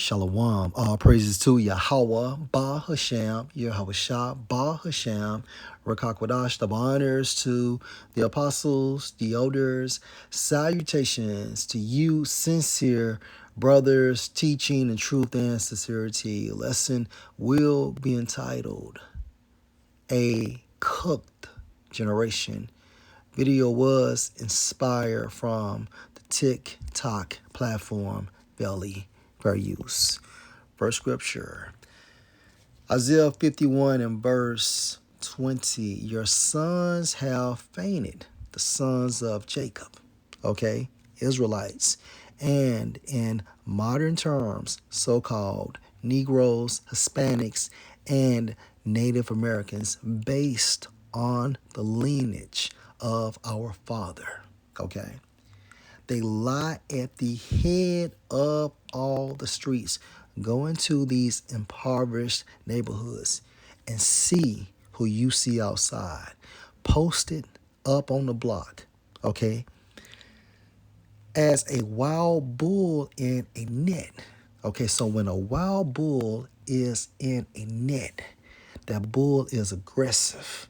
Shalom. All praises to Yahweh, Ba Hashem, Yahweh Shah, Ba Hashem, Rakakwadash, the honors to the apostles, the elders, salutations to you, sincere brothers, teaching in truth and sincerity. Lesson will be entitled A Cooked Generation. Video was inspired from the TikTok platform Belly. Fair use. First scripture, Isaiah 51 and verse 20. Your sons have fainted, the sons of Jacob, okay, Israelites, and in modern terms, so-called Negroes, Hispanics, and Native Americans, based on the lineage of our father, okay? They lie at the head of all the streets. Go into these impoverished neighborhoods and see who you see outside. Posted up on the block, okay? As a wild bull in a net. Okay, so when a wild bull is in a net, that bull is aggressive,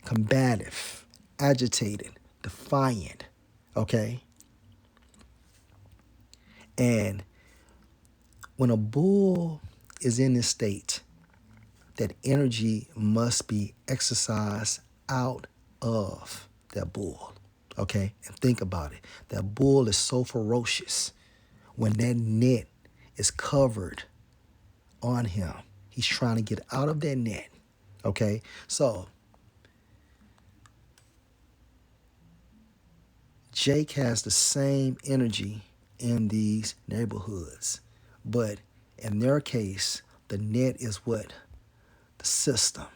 combative, agitated, defiant, okay? And when a bull is in this state, that energy must be exercised out of that bull, okay? And think about it. That bull is so ferocious. When that net is covered on him, he's trying to get out of that net, okay? So Jake has the same energy in these neighborhoods, but in their case, the net is what? The system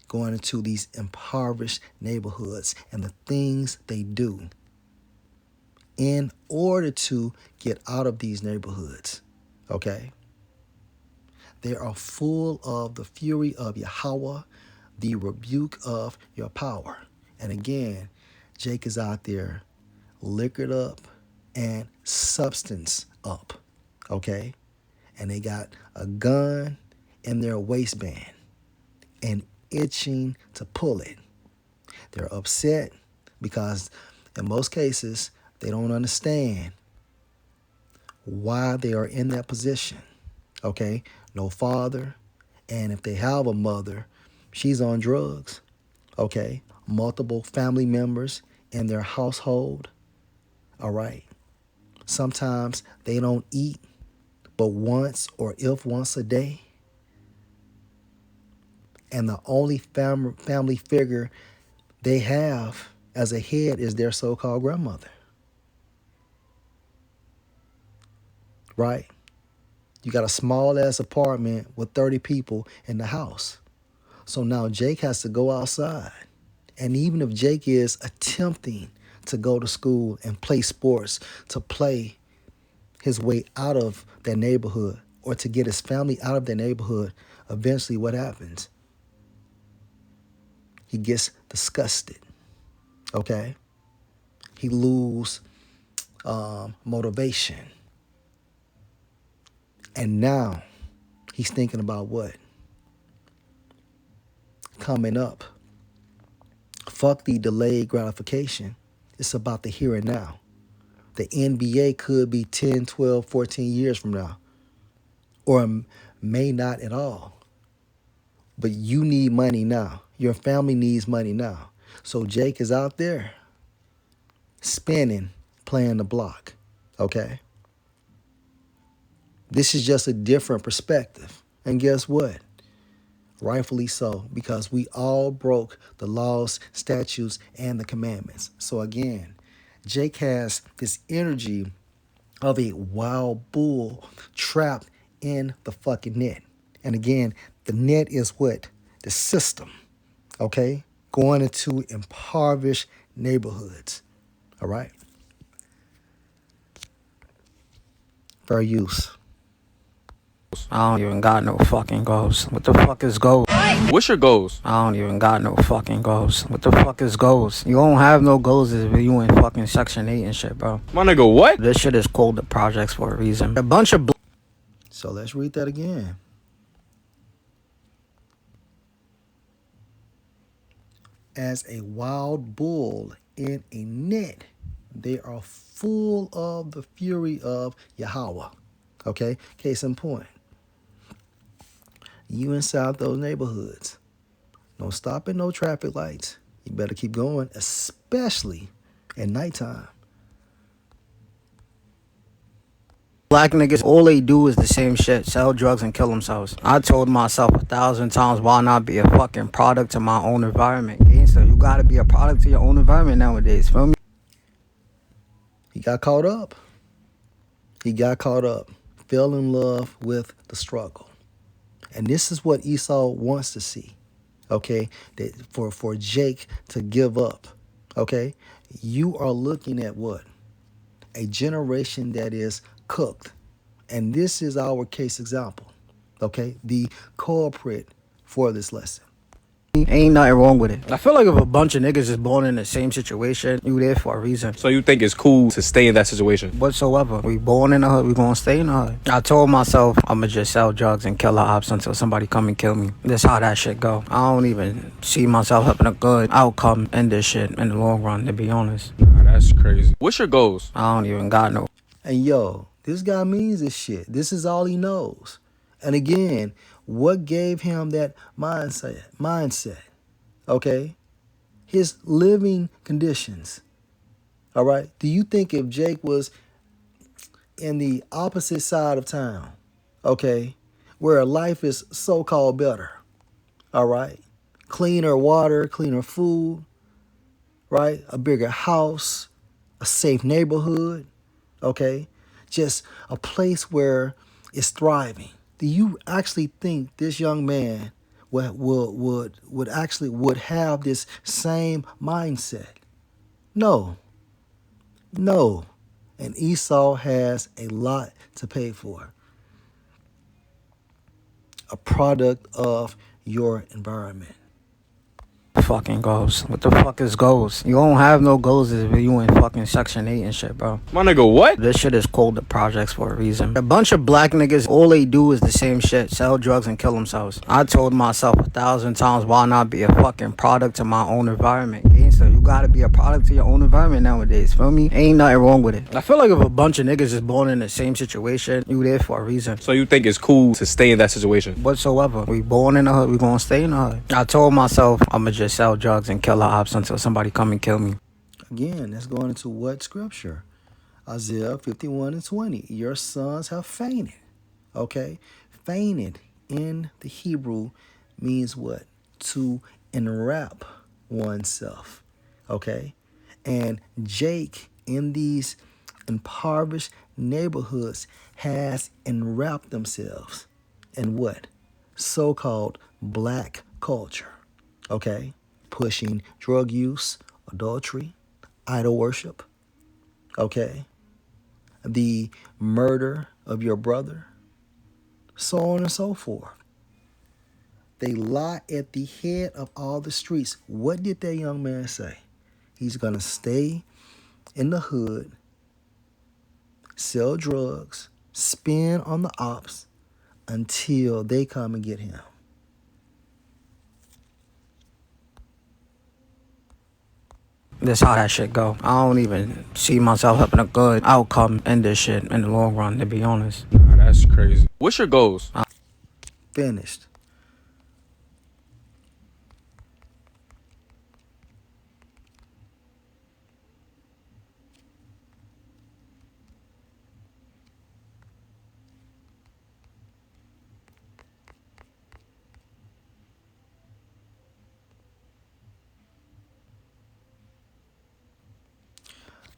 going into these impoverished neighborhoods and the things they do in order to get out of these neighborhoods, okay? They are full of the fury of Yahweh, the rebuke of your power. And again, Jake is out there liquored up and substance up, okay? And they got a gun in their waistband and itching to pull it. They're upset because in most cases, they don't understand why they are in that position, okay? No father, and if they have a mother, she's on drugs, okay? Multiple family members in their household, all right? Sometimes they don't eat but once or if once a day. And the only family figure they have as a head is their so-called grandmother. Right? You got a small-ass apartment with 30 people in the house. So now Jake has to go outside. And even if Jake is attempting to go to school and play sports, to play his way out of that neighborhood or to get his family out of that neighborhood, eventually what happens? He gets disgusted, okay? He loses motivation. And now he's thinking about what? Coming up. Fuck the delayed gratification. It's about the here and now. The NBA could be 10, 12, 14 years from now. Or may not at all. But you need money now. Your family needs money now. So Jake is out there spinning, playing the block. Okay? This is just a different perspective. And guess what? Rightfully so, because we all broke the laws, statutes, and the commandments. So again, Jake has this energy of a wild bull trapped in the fucking net. And again, the net is what? The system, okay? Going into impoverished neighborhoods, all right? Fair use. I don't even got no fucking goals. What the fuck is goals? What's your goals? I don't even got no fucking goals. What the fuck is goals? You don't have no goals if you in fucking Section 8 and shit, bro. My nigga, what? This shit is called the projects for a reason. A bunch of So let's read that again. As a wild bull in a net, they are full of the fury of Yahweh. Okay, case in point, you inside those neighborhoods, don't stop at no traffic lights. You better keep going, especially at nighttime. Black niggas, all they do is the same shit, sell drugs and kill themselves. I told myself 1,000 times, why not be a fucking product to my own environment? Gangsta, you gotta be a product to your own environment nowadays, feel me? He got caught up. Fell in love with the struggle. And this is what Esau wants to see. Okay? That for Jake to give up. Okay? You are looking at what? A generation that is cooked. And this is our case example. Okay? The culprit for this lesson. Ain't nothing wrong with it. I feel like if a bunch of niggas is born in the same situation, you there for a reason. So you think it's cool to stay in that situation? Whatsoever. We born in the hood, we gonna stay in the hood. I told myself I'ma just sell drugs and kill the ops until somebody come and kill me. That's how that shit go. I don't even see myself having a good outcome in this shit in the long run, to be honest. Nah, that's crazy. What's your goals? I don't even got no. And yo, this guy means this shit. This is all he knows. And again, what gave him that mindset? Okay? His living conditions. All right? Do you think if Jake was in the opposite side of town, okay, where life is so-called better, all right? Cleaner water, cleaner food, right? A bigger house, a safe neighborhood, okay? Just a place where it's thriving. Do you actually think this young man would have this same mindset? No. And Esau has a lot to pay for. A product of your environment. Fucking goals. What the fuck is goals? You don't have no goals if you in fucking Section 8 and shit, bro. My nigga, what? This shit is called the projects for a reason. A bunch of black niggas, all they do is the same shit, sell drugs and kill themselves. I told myself 1,000 times, why not be a fucking product to my own environment? Gangsta, you gotta be a product to your own environment nowadays, feel me? Ain't nothing wrong with it. I feel like if a bunch of niggas is born in the same situation, you there for a reason. So you think it's cool to stay in that situation? Whatsoever. We born in the hood, we gonna stay in the hood. I told myself I'ma just sell drugs and kill the ops until somebody come and kill me. Again, that's going into what scripture? Isaiah 51:20. Your sons have fainted. Okay? Fainted in the Hebrew means what? To enwrap oneself. Okay? And Jake in these impoverished neighborhoods has enwrapped themselves in what? So-called black culture. Okay? Pushing drug use, adultery, idol worship, okay? The murder of your brother, so on and so forth. They lie at the head of all the streets. What did that young man say? He's going to stay in the hood, sell drugs, spin on the ops until they come and get him. That's how that shit go. I don't even see myself having a good outcome in this shit in the long run, to be honest. Nah, that's crazy. What's your goals? Finished.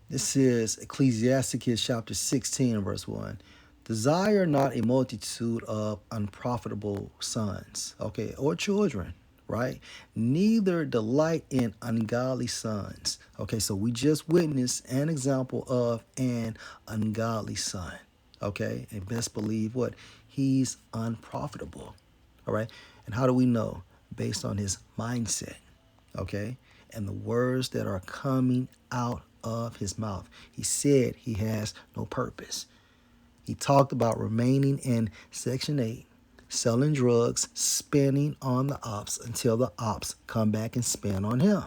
This is Ecclesiasticus chapter 16, verse 1. Desire not a multitude of unprofitable sons, okay, or children, right? Neither delight in ungodly sons. Okay, so we just witnessed an example of an ungodly son, okay? And best believe what? He's unprofitable, all right? And how do we know? Based on his mindset, okay? And the words that are coming out of his mouth. He said he has no purpose. He talked about remaining in Section 8, selling drugs, spending on the ops until the ops come back and spend on him.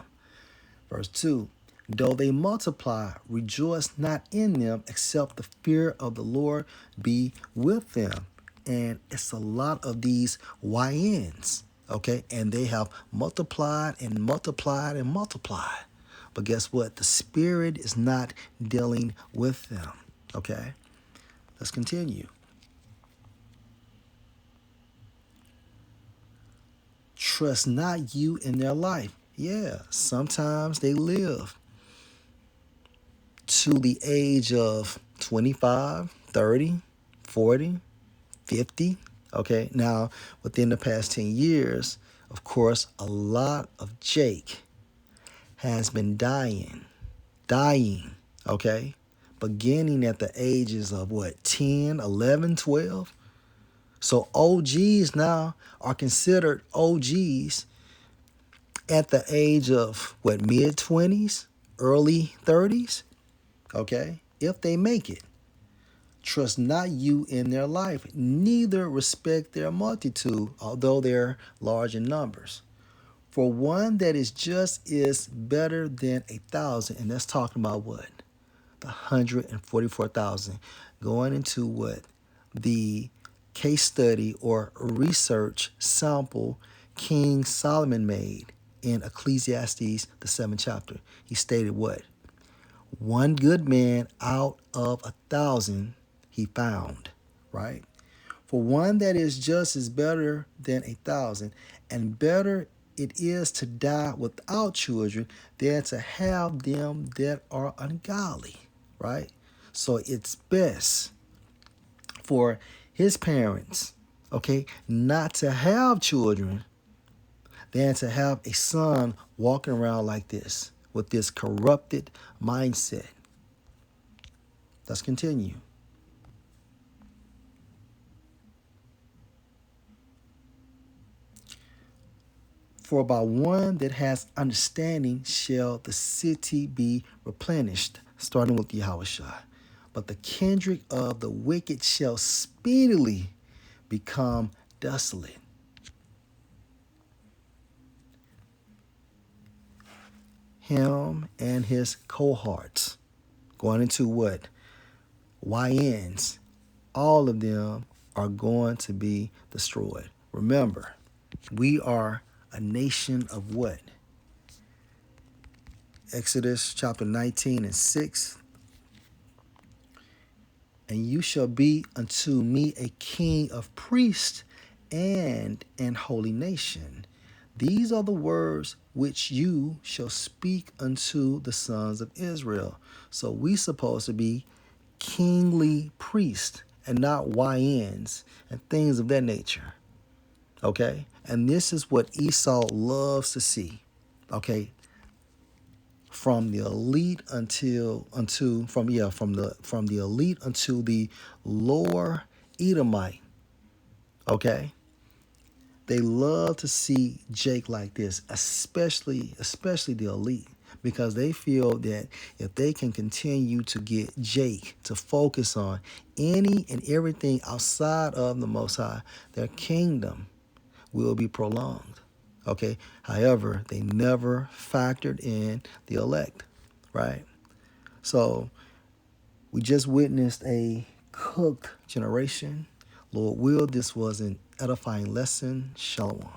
Verse 2, though they multiply, rejoice not in them, except the fear of the Lord be with them. And it's a lot of these YNs, okay? And they have multiplied and multiplied and multiplied. But guess what? The Spirit is not dealing with them, okay? Let's continue. Trust not you in their life. Yeah, sometimes they live to the age of 25, 30, 40, 50. Okay, now within the past 10 years, of course, a lot of Jake has been dying, okay, beginning at the ages of what, 10, 11, 12. So OGs now are considered OGs at the age of what, mid 20s, early 30s, okay, if they make it. Trust not you in their life, neither respect their multitude, although they're large in numbers. For one that is just is better than 1,000, and that's talking about what? The 144,000. Going into what? The case study or research sample King Solomon made in Ecclesiastes, the 7th chapter. He stated what? One good man out of 1,000 he found, right? For one that is just is better than 1,000, and better it is to die without children than to have them that are ungodly, right? So it's best for his parents, okay, not to have children than to have a son walking around like this with this corrupted mindset. Let's continue. For by one that has understanding shall the city be replenished, starting with Yahushua. But the kindred of the wicked shall speedily become desolate. Him and his cohorts, going into what? YNs, all of them are going to be destroyed. Remember, we are a nation of what? Exodus chapter 19 and 6. And you shall be unto me a king of priests and an holy nation. These are the words which you shall speak unto the sons of Israel. So we supposed to be kingly priests and not YNs and things of that nature. Okay? And this is what Esau loves to see. Okay? From the elite from the elite until the lower Edomite. Okay? They love to see Jake like this, especially the elite, because they feel that if they can continue to get Jake to focus on any and everything outside of the Most High, their kingdom will be prolonged. Okay. However, they never factored in the elect, right? So we just witnessed a cooked generation. Lord will, this was an edifying lesson. Shalom.